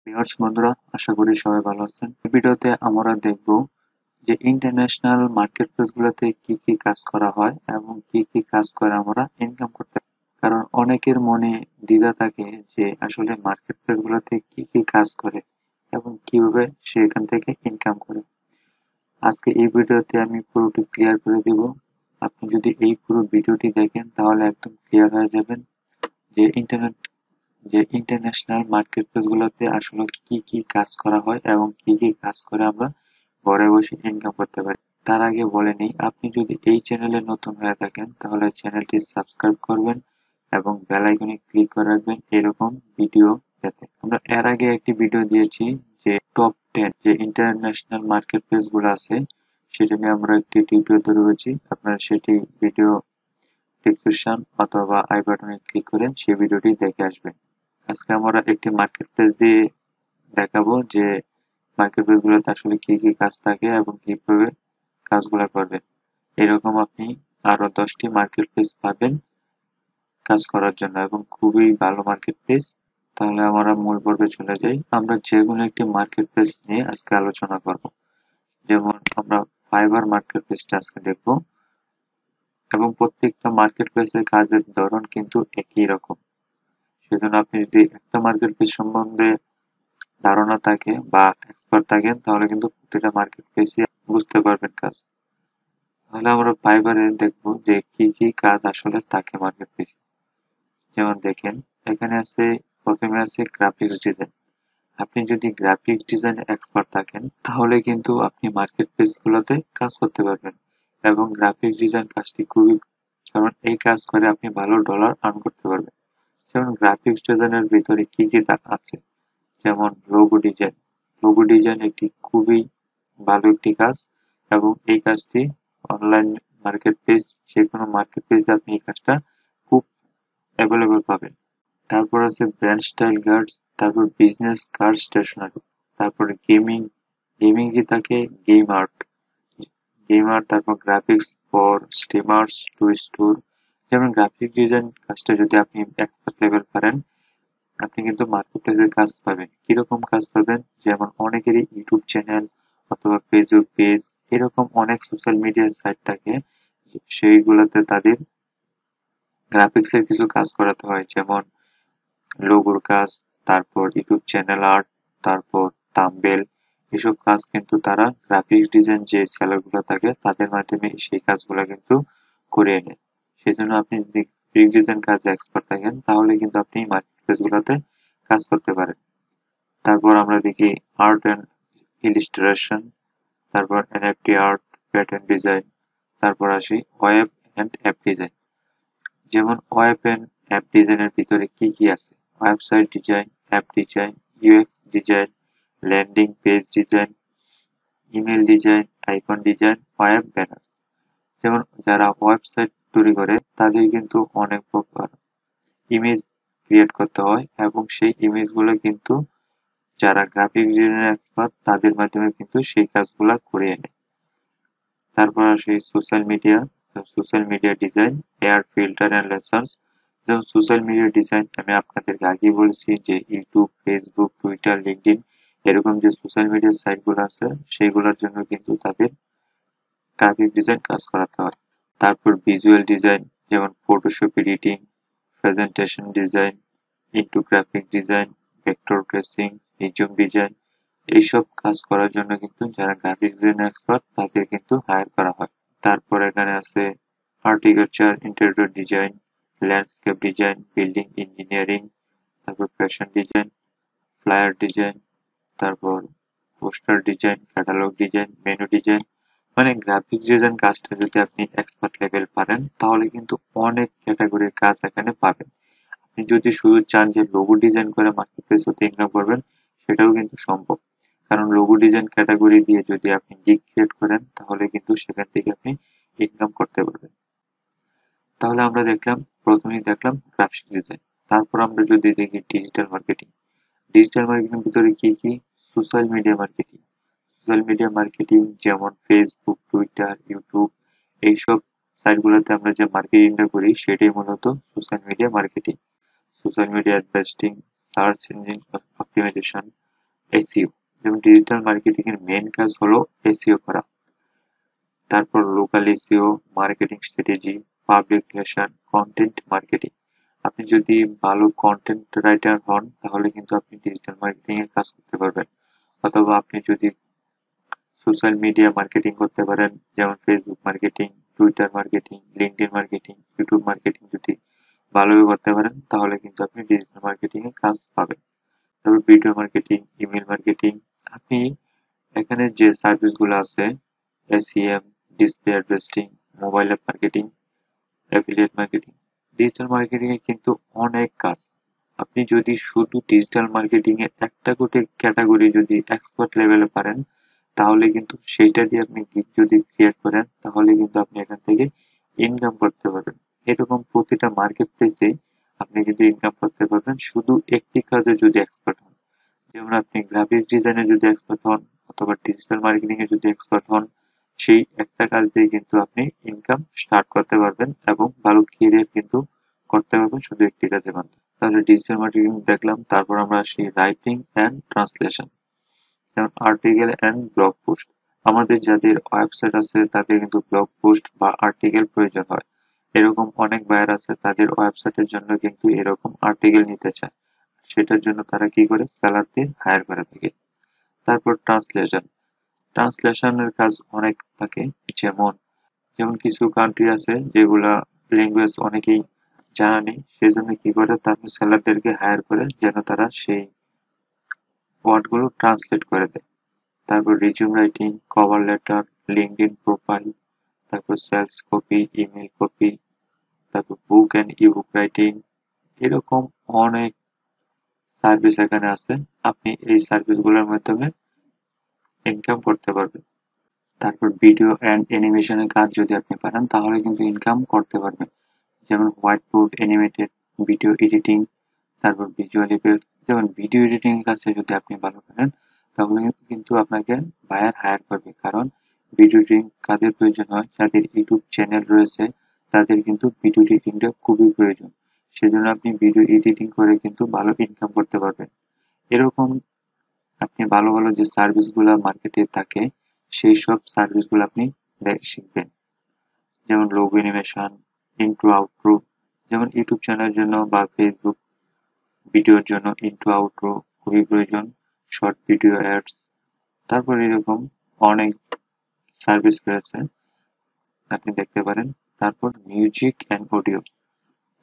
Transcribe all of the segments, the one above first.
Viewers বন্ধুরা, আশা করি সবাই ভালো আছেন। এই ভিডিওতে আমরা দেখব যে ইন্টারন্যাশনাল মার্কেটপ্লেস গুলোতে কি কি কাজ করা হয় এবং কি কি কাজ করে আমরা ইনকাম করতে পারি। কারণ অনেকের মনে দ্বিধা থাকে যে আসলে মার্কেটপ্লেস গুলোতে কি কি কাজ করে এবং কিভাবে সে এখান থেকে ইনকাম করে। আজকে এই ভিডিওতে আমি পুরোটি ক্লিয়ার করে দিব। আপনি যদি এই পুরো ভিডিওটি দেখেন তাহলে একদম ক্লিয়ার হয়ে যাবেন যে ইন্টারন্যাশনাল মার্কেটপ্লেস গুলোতে আসলে কি কি কাজ করা হয় এবং কি কি কাজ করে আমরা ঘরে বসে ইনকাম করতে পারি। তার আগে বলে নিই, আপনি যদি এই চ্যানেলে নতুন হয়ে থাকেন তাহলে চ্যানেলটি সাবস্ক্রাইব করবেন এবং বেল আইকনে ক্লিক করে রাখবেন এরকম ভিডিও পেতে। আমরা এর আগে একটি ভিডিও দিয়েছি যে টপ 10 যে ইন্টারন্যাশনাল মার্কেটপ্লেস গুলো আছে সেটা নিয়ে আমরা একটি টিউটোরিয়াল তৈরি করেছি। আপনারা সেটি ভিডিও ডেসক্রিপশন অথবা আই বাটনে ক্লিক করে সেই ভিডিওটি দেখে আসবেন। আজকে আমরা একটি মার্কেটপ্লেস দিয়ে দেখাবো যে মার্কেটপ্লেস গুলোতে আসলে কি কি কাজ থাকে এবং কিভাবে কাজগুলো করবেন। এরকম আপনি আরো 10টি মার্কেটপ্লেস পাবেন কাজ করার জন্য এবং খুবই ভালো মার্কেটপ্লেস। তাহলে আমরা মূল পর্বে চলে যাই। আমরা যেকোনো একটি মার্কেটপ্লেস নিয়ে আজকে আলোচনা করব। যেমন আমরা ফাইবার মার্কেটপ্লেসটা আজকে দেখব এবং প্রত্যেকটা মার্কেটপ্লেসের কাজের ধরন কিন্তু একই রকম। সেজন্য আপনি যদি একটা মার্কেটপ্লেস সম্বন্ধে ধারণা থাকে বা এক্সপার্ট থাকেন তাহলে কিন্তু প্রতিটা মার্কেটপ্লেসই বুঝতে পারবেন কাজ। তাহলে আমরা ফাইবারে দেখব যে কি কি কাজ আসলে থাকে মার্কেটপ্লেসে। যেমন দেখেন, এখানে আছে, প্রথমে আছে গ্রাফিক্স ডিজাইন। আপনি যদি গ্রাফিক্স ডিজাইনে এক্সপার্ট থাকেন তাহলে কিন্তু আপনি মার্কেটপ্লেস গুলোতে কাজ করতে পারবেন এবং গ্রাফিক্স ডিজাইন কাজটি খুবই, কারণ এই কাজ করে আপনি ভালো ডলার আর্ন করতে পারবেন। যেমন গ্রাফিক্স ডিজাইনের ভিতরে কি কি আছে, যেমন লোগো ডিজাইন। লোগো ডিজাইন একটি খুবই ভালো একটি কাজ এবং এই কাজটি অনলাইন মার্কেটপ্লেস, যে কোনো মার্কেটপ্লেসে আপনি এই কাজটা খুব অ্যাভেলেবল পাবেন। তারপর আছে ব্র্যান্ড স্টাইল গার্ডস, তারপর বিজনেস কার্ড স্টেশনারি, তারপরে গেমিং, গেমিং কি থাকে গেম আর্ট, তারপর গ্রাফিক্স ফর স্ট্রিমার্স টু স্টোর। যেমন গ্রাফিক ডিজাইন কাজটা যদি আপনি এক্সপার্ট লেভেল পারেন আপনি কিন্তু মার্কেটপ্লেসে কাজ পাবেন। কিরকম কাজ পাবেন, যেমন অনেকেরই ইউটিউব চ্যানেল অথবা ফেসবুক পেজ এরকম অনেক সোশ্যাল মিডিয়া সাইট থাকে, সেইগুলোতে তাদের গ্রাফিক্সের কিছু কাজ করাতে হয়, যেমন লোগোর কাজ, তারপর ইউটিউব চ্যানেল আর্ট, তারপর থাম্বনেল। এসব কাজ কিন্তু তারা গ্রাফিক্স ডিজাইন যে সেলারগুলো থাকে তাদের মাধ্যমে সেই কাজগুলো কিন্তু করে নেয়। সেজন্য আপনি যদি গ্রাফিক ডিজাইন কাজে এক্সপার্ট থাকেন তাহলে কিন্তু আপনি মার্কেটপ্লেস গুলোতে কাজ করতে পারেন। তারপর আমরা দেখি আর্ট অ্যান্ড ইলিস্ট্রেশন, তারপর এনএফটি আর্ট, প্যাটার্ন ডিজাইন। তারপর আসি ওয়েব অ্যান্ড অ্যাপ ডিজাইন। যেমন ওয়েব অ্যান্ড অ্যাপ ডিজাইনের ভিতরে কি কি আছে, website design, app design, UX design, landing page design, email design, icon design, web banner. যেমন যারা ওয়েবসাইট তৈরি করে তাদের কিন্তু অনেক প্রকার ইমেজ ক্রিয়েট করতে হয় এবং সেই ইমেজগুলো কিন্তু যারা গ্রাফিক ডিজাইনের এক্সপার্ট তাদের মাধ্যমে কিন্তু সেই কাজগুলো করিয়ে নেয়। তারপর আসি social media design, air filter and lasers. যেমন সোশ্যাল মিডিয়া ডিজাইন আমি আপনাদেরকে আগেই বলেছি যে ইউটিউব, ফেসবুক, টুইটার, লিঙ্কডইন এরকম যে সোশ্যাল মিডিয়া সাইটগুলো আছে সেইগুলোর জন্য কিন্তু তাদের গ্রাফিক ডিজাইন কাজ করাতে হয়। তারপর ভিজুয়াল ডিজাইন, যেমন Photoshop editing, presentation design, infographic design, vector tracing, resume design. এইসব কাজ করার জন্য কিন্তু যারা গ্রাফিক ডিজাইন এক্সপার্ট তাদের কিন্তু হায়ার করা হয়। তারপর এখানে আছে architecture, interior design, landscape design, building engineering, তারপর ফ্যাশন ডিজাইন, ফ্লায়ার ডিজাইন, তারপর poster design, catalogue design, menu design. মানে গ্রাফিক ডিজাইন কাজটা যদি আপনি এক্সপার্ট লেভেল পারেন তাহলে কিন্তু অনেক ক্যাটাগরির কাজ এখানে পাবেন। আপনি যদি শুধু চান যে লোগো ডিজাইন করে মার্কেটপ্লেস হতে ইনকাম করবেন সেটাও কিন্তু সম্ভব, কারণ লোগো ডিজাইন ক্যাটাগরি দিয়ে যদি আপনি গিগ ক্রিয়েট করেন তাহলে কিন্তু সেখান থেকে আপনি ইনকাম করতে পারবেন। তাহলে আমরা প্রথমেই দেখলাম গ্রাফিক ডিজাইন। তারপর আমরা যদি দেখি ডিজিটাল মার্কেটিং ভিতরে কি কি, সোশ্যাল মিডিয়া মার্কেটিং যেমন ফেসবুক, টুইটার, ইউটিউব এইসব সাইটগুলোতে আমরা যে মার্কেটিংটা করি সেটাই মূলত social media marketing. Social media advertising, search engine optimization, SEO, যেমন ডিজিটাল মার্কেটিং এর মেইন কাজ হলো এসইও করা। তারপর local SEO, marketing strategy, public relation, content marketing. আপনি যদি ভালো কন্টেন্ট রাইটার হন তাহলে কিন্তু আপনি ডিজিটাল মার্কেটিং এর কাজ করতে পারবেন। অথবা আপনি যদি সোশ্যাল মিডিয়া মার্কেটিং করতে পারেন, যেমন Facebook marketing, Twitter marketing, LinkedIn marketing, YouTube marketing যদি ভালোভাবে করতে পারেন তাহলে কিন্তু আপনি ডিজিটাল মার্কেটিং এ কাজ পাবেন। তারপর ভিডিও মার্কেটিং, ইমেল মার্কেটিং। আপনি এখানে যে সার্ভিস গুলো আছে, SEM, display advertising, mobile app marketing, affiliate marketing, digital marketing এ কিন্তু অনেক কাজ। আপনি যদি শুধু ডিজিটাল মার্কেটিং এর একটা করে ক্যাটাগরি যদি এক্সপার্ট লেভেলে পারেন তাহলে কিন্তু সেইটা দিয়ে আপনি গিগ যদি ক্রিয়েট করেন তাহলে কিন্তু আপনি এখান থেকে ইনকাম করতে পারবেন। এরকম প্রতিটা মার্কেট প্লেসে আপনি কিন্তু ইনকাম করতে পারবেন শুধু একটি কাজে যদি এক্সপার্ট হন। যেমন আপনি গ্রাফিক ডিজাইনে যদি এক্সপার্ট হন অথবা ডিজিটাল মার্কেটিং এ যদি এক্সপার্ট হন, সেই একটা কাজ দিয়ে কিন্তু আপনি ইনকাম স্টার্ট করতে পারবেন এবং ভালো ক্যারিয়ার কিন্তু করতে পারবেন শুধু একটি কাজের মাধ্যমে। তাহলে ডিজিটাল মার্কেটিং দেখলাম, তারপর আমরা আসি রাইটিং অ্যান্ড ট্রান্সলেশন, যেমন আর্টিকেল অ্যান্ড ব্লগ পোস্ট। আমাদের যাদের ওয়েবসাইট আছে তাদের কিন্তু ব্লগ পোস্ট বা আর্টিকেল প্রয়োজন হয়। এরকম অনেক বায়ার আছে তাদের ওয়েবসাইটের জন্য কিন্তু এরকম আর্টিকেল নিতে চায়, সেটার জন্য তারা কি করে, সেলারদের হায়ার করে থাকে। তারপর ট্রান্সলেশন, ট্রান্সলেশনের কাজ অনেক থাকে। যেমন যেমন কিছু কান্ট্রি আছে যেগুলা ল্যাঙ্গুয়েজ অনেকেই জানা নেই, সেজন্য কি করে তারা সেলারদেরকে হায়ার করে যেন তারা সেই ওয়ার্ডগুলো ট্রান্সলেট করে দেয়। তারপর resume writing, cover letter, LinkedIn profile, তারপর সেলস কপি, ইমেল কপি, তারপর বুক অ্যান্ড ইবুক রাইটিং। এরকম অনেক সার্ভিস এখানে আছে, আপনি এই সার্ভিসগুলোর মাধ্যমে ইনকাম করতে পারবেন। তারপর ভিডিও অ্যান্ড অ্যানিমেশনের কাজ যদি আপনি পারেন তাহলে কিন্তু ইনকাম করতে পারবেন। যেমন white board animated, video editing, তারপর ভিজুয়াল ইফেক্টস। যেমন ভিডিও এডিটিং এর কাজটা যদি আপনি ভালো করেন তাহলে কিন্তু আপনাকে বায়ার হায়ার করবে, কারণ ভিডিও এডিটিং কাদের প্রয়োজন হয়, যাদের ইউটিউব চ্যানেল রয়েছে তাদের কিন্তু ভিডিও এডিটিংটা খুবই প্রয়োজন। সেজন্য আপনি ভিডিও এডিটিং করে কিন্তু ভালো ইনকাম করতে পারবেন। এরকম আপনি ভালো ভালো যে সার্ভিসগুলো মার্কেটে থাকে সেই সব সার্ভিসগুলো আপনি শিখবেন। যেমন লোগো অ্যানিমেশন, ইন্ট্রো আউটরো, যেমন ইউটিউব চ্যানেলের জন্য বা ফেসবুক ভিডিওর জন্য ইন্ট্রো আউটরো খুবই প্রয়োজন। শর্ট ভিডিও অ্যাডস, তারপর এরকম অনেক সার্ভিস রয়েছে আপনি দেখতে পারেন। তারপর music and audio,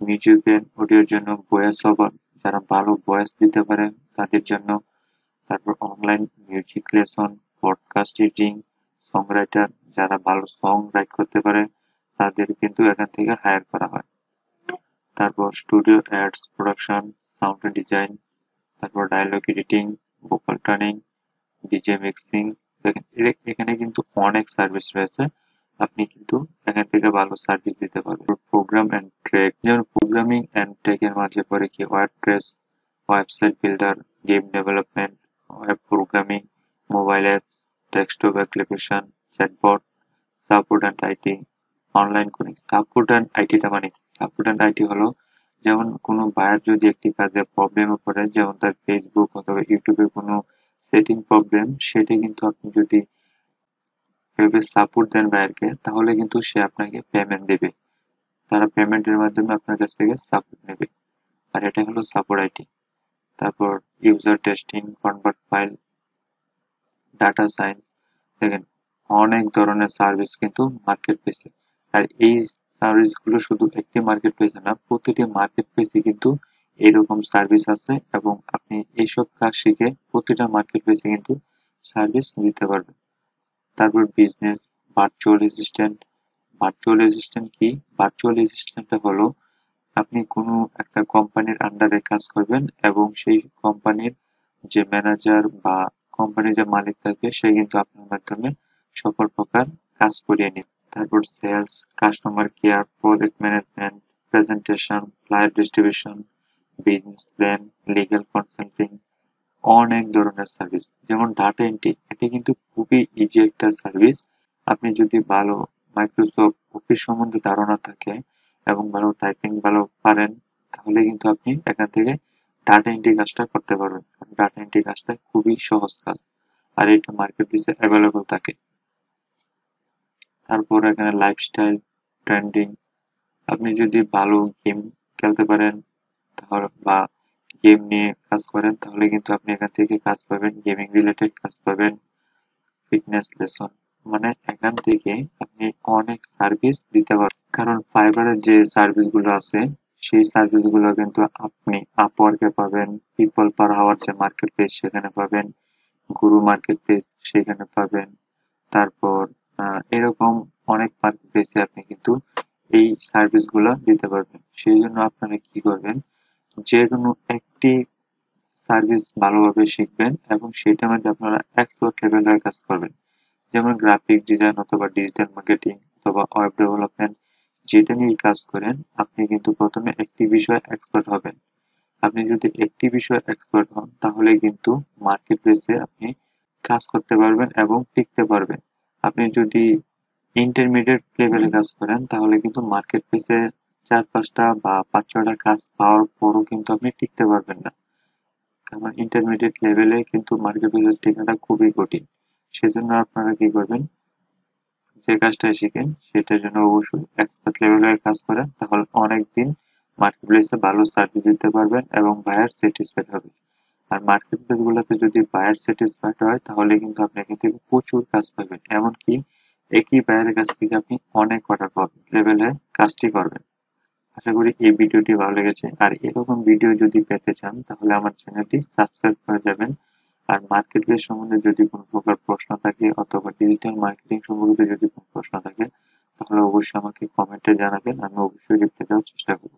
music and অডিওর জন্য ভয়েস ওভার, যারা ভালো ভয়েস দিতে পারে তাদের জন্য। তারপর online music lesson, podcast editing, song writer, যারা ভালো সং রাইট করতে পারে তাদের কিন্তু এখান থেকে হায়ার করা হয়। তারপর studio ads production, sound design, তারপর dialogue editing, vocal training, DJ mixing. দেখেন এখানে কিন্তু অনেক সার্ভিস রয়েছে, আপনি কিন্তু এখান থেকে ভালো সার্ভিস দিতে পারবেন। প্রোগ্রাম অ্যান্ড ট্র্যাক, যেমন প্রোগ্রামিং অ্যান্ড ট্র্যাক এর মাঝে পড়ে কি WordPress, website builder, game development, web programming, mobile app, desktop application, chatbot, support and IT, online coding. Support and আইটিটা মানে কি? সাপোর্ট অ্যান্ড আইটি হলো যেমন কোনো বায়ার যদি একটি কাজে প্রবলেমে পড়ে, যেমন তার ফেসবুক অথবা ইউটিউবে কোনো সেটিং প্রবলেম, সেটা কিন্তু আপনি যদি এভাবে সাপোর্ট দেন বায়ারকে তাহলে কিন্তু সে আপনাকে পেমেন্ট দেবে, তারা পেমেন্টের মাধ্যমে আপনার কাছ থেকে সাপোর্ট নেবে, আর এটা হলো সাপোর্ট আইটি। তারপর user testing, convert file, data science. দেখেন অনেক ধরনের সার্ভিস কিন্তু মার্কেট প্লেসে, আর এই সার্ভিসগুলো শুধু একটি মার্কেট প্লেসে না, প্রতিটি মার্কেট প্লেসে কিন্তু এরকম সার্ভিস আছে এবং আপনি এইসব কাজ শিখে প্রতিটা মার্কেট প্লেসে কিন্তু সার্ভিস দিতে পারবেন। তারপর business, virtual assistant. Virtual assistant কি? ভার্চুয়াল অ্যাসিস্ট্যান্টটা হলো আপনি কোনো একটা কোম্পানির আন্ডারে কাজ করবেন এবং সেই কোম্পানির যে ম্যানেজার বা কোম্পানির যে মালিক থাকবে সে কিন্তু আপনার মাধ্যমে সকল প্রকার কাজ করিয়ে নেবে। তারপর sales, customer care, project management, presentation, flyer distribution, business plan, legal consulting, অনেক ধরনের সার্ভিস। যেমন ডাটা এন্ট্রি, এটা কিন্তু খুবই ইজি একটা সার্ভিস। আপনি যদি ভালো মাইক্রোসফট অফিস সম্বন্ধে ধারণা থাকে এবং ভালো টাইপিং ভালো পারেন তাহলে কিন্তু আপনি এখান থেকে ডাটা এন্ট্রি কাজটা করতে পারবেন, কারণ ডাটা এন্ট্রি কাজটা খুবই সহজ কাজ আর এটা মার্কেট প্লেসে অ্যাভেলেবল থাকে। তারপর এখানে লাইফস্টাইল, ট্রেন্ডিং, আপনি যদি ভালো গেম খেলতে পারেন তাহলে বা গেম নিয়ে কাজ করেন তাহলে কিন্তু আপনি এখান থেকে কাজ পাবেন, গেমিং রিলেটেড কাজ পাবেন, ফিটনেস লেসন, মানে এখান থেকে আপনি অনেক সার্ভিস দিতে পারবেন। কারণ ফাইবারের যে সার্ভিস গুলো আছে সেই সার্ভিস গুলো কিন্তু আপনি আপওয়ার্কে পাবেন, পিপল পার আওয়ার যে মার্কেট প্লেস সেখানে পাবেন, গুরু মার্কেট প্লেস সেখানে পাবেন। তারপর এরকম অনেক মার্কেট প্লেসে আপনি কিন্তু এই সার্ভিস গুলা দিতে পারবেন। সেই জন্য আপনারা কি করবেন, যে কোনো একটি সার্ভিস ভালোভাবে শিখবেন এবং সেটার মধ্যে আপনারা এক্সপার্ট লেভেলের কাজ করবেন। যেমন গ্রাফিক ডিজাইন অথবা ডিজিটাল মার্কেটিং অথবা ওয়েব ডেভেলপমেন্ট, যেটা নিয়ে কাজ করেন আপনি কিন্তু প্রথমে একটি বিষয়ে এক্সপার্ট হবেন। আপনি যদি একটি বিষয়ে এক্সপার্ট হন তাহলে কিন্তু মার্কেট প্লেসে আপনি কাজ করতে পারবেন এবং টিকতে পারবেন। আপনি যদি ইন্টারমিডিয়েট লেভেলে কাজ করেন তাহলে কিন্তু মার্কেট প্লেসে 4-5টা বা 5-6টা কাজ পাওয়ার পরও কিন্তু আপনি টিকতে পারবেন না, কারণ ইন্টারমিডিয়েট লেভেলে কিন্তু মার্কেট প্লেসে টেকাটা খুবই কঠিন। সেজন্য আপনারা কি করবেন, যে কাজটা শিখেন সেটার জন্য অবশ্যই এক্সপার্ট লেভেলের কাজ করেন, তাহলে অনেকদিন মার্কেট প্লেসে ভালো সার্ভিস দিতে পারবেন এবং বায়ার স্যাটিসফাইড হবে। আর মার্কেট প্লেস গুলোতে যদি বায়ার স্যাটিসফাইড হয় তাহলে কিন্তু আপনি এখান থেকে প্রচুর কাজ পাবেন, এমনকি একই বায়ারের কাছ থেকে আপনি অনেক অর্ডার পাবেন, লেভেলে কাজটি করবেন। আশা করি এই ভিডিওটি ভালো লেগেছে, আর এরকম ভিডিও যদি পেতে চান তাহলে আমার চ্যানেলটি সাবস্ক্রাইব করে যাবেন। আর মার্কেট প্লেস সম্বন্ধে যদি কোনো প্রকার প্রশ্ন থাকে অথবা ডিজিটাল মার্কেটিং সম্পর্কিত যদি কোনো প্রশ্ন থাকে তাহলে অবশ্যই আমাকে কমেন্টে জানাবেন, আমি অবশ্যই রিপ্লাই দেওয়ার চেষ্টা করব।